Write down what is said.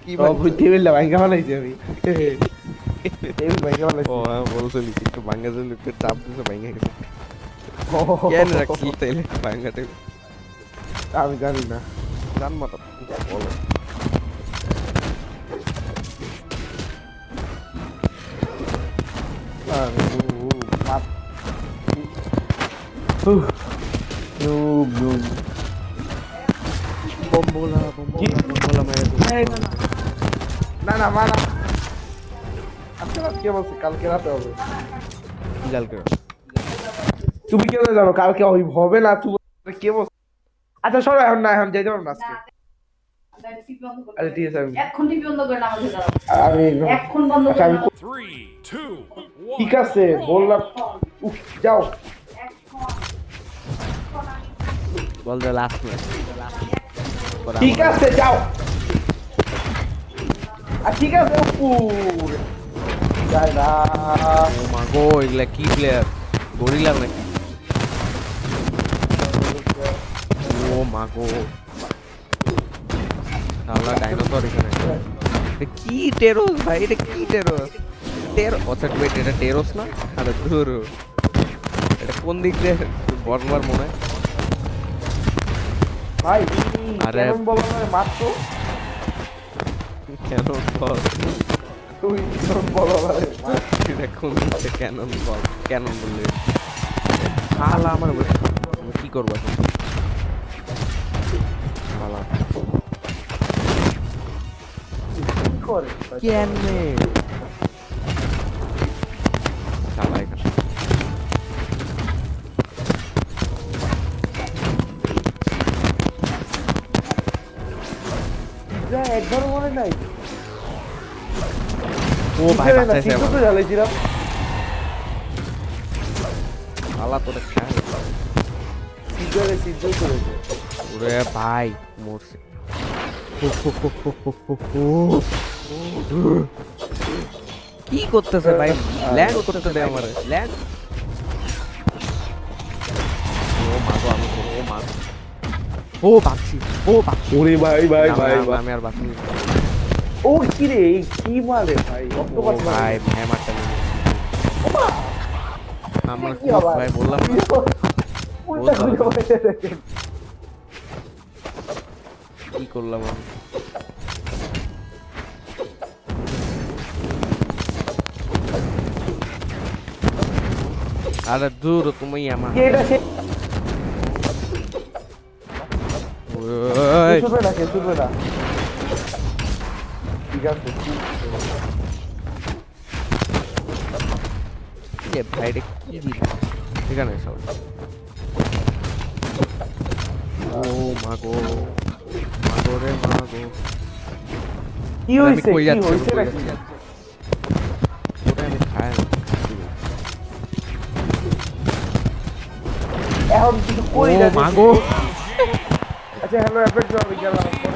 Table ভাঙ্গা ফেলাইছি আমি টেবিল ভাঙ্গা ফেলাইছি বলছিলি একটু ভাঙ্গা দিলে একটু চাপ দিছে ভাঙ্গা গেছে ও, কেন রাখছিল তাইলে ভাঙ্গা টেবিল আমি জানি না জানবা তো বলো আরে, মাত- উহ, নুব, নুব। বম্বোলা মেরে এই, না না মানা আজকে রাত কে বলছে কালকে রাতে হবে কি কালকে তুমি কেন জানো কালকে হবে না তুমি কে বলছে আচ্ছা সরো এখন না এখন যাইতে পারবো না আজকে আচ্ছা ঠিক আছে এখন টিভি বন্ধ করে নামাজে দাঁড়াও আমি এখন বন্ধ আচ্ছা, করে আমি নাও। 3, 2, ঠিক 1. আছে বললাম উফ যাও বল দে লাস্ট ম্যাচ ঠিক আছে যাও আর ঠিক আছে যাই না ও মা গো এগুলা কি প্লেয়ার গরিলা নাকি ও মা গো শালা ডাইনোসর এখানে এটা কি টেরোস ভাই এটা কি টেরোস আচ্ছা ওয়েট এটা টেরোস না আরে দূর এটা কোন দিক দিয়ে বর্মার মনে হয় ভাই আরে- কেমন বলো না মাত্র কেন বল তুই কেমন বলো না এটা কোন দিক দিয়ে কেন বললে শালা আমার আমি কি করবো এখন শালা করে কেনে শালা এখানে যা একবারও মনে নাই ও ভাই বাঁচাইছে ঠিক আমার তো জ্বালাইছিলাম শালা তোরে খায় সিদ্ধ করেছে ওরে ভাই মরছে কি করতেছে ভাই ল্যান্ড করতে দে আমারে ল্যান্ড ও মা গো আমি ও মা ও বাঁচছি ওরে ভাই ভাই ভাই আমি আর বাঁচি ও কি রে এই কি মারে ভাই ও অক্টোপাস ভাই ভ্যামারটা আমার কি আবার ভাই বললাম না উল্টা ঘুরে বসে দেখেন কি করলাম আমি আরে দূর তুমি আমার কে এটা সে ওই শুনবে না কে শুনবে না ঠিক আছে এ ভাই রে কি দিল এখানে সব ও মাগো রে মাগো কি আমি হইছে কই কি যাচ্ছি হইছে কই নাকি যাচ্ছি ওটা আমি খাই এখন কিছু ও করি না মাগো আচ্ছা হ্যালো এফেক্ট জল গেলাম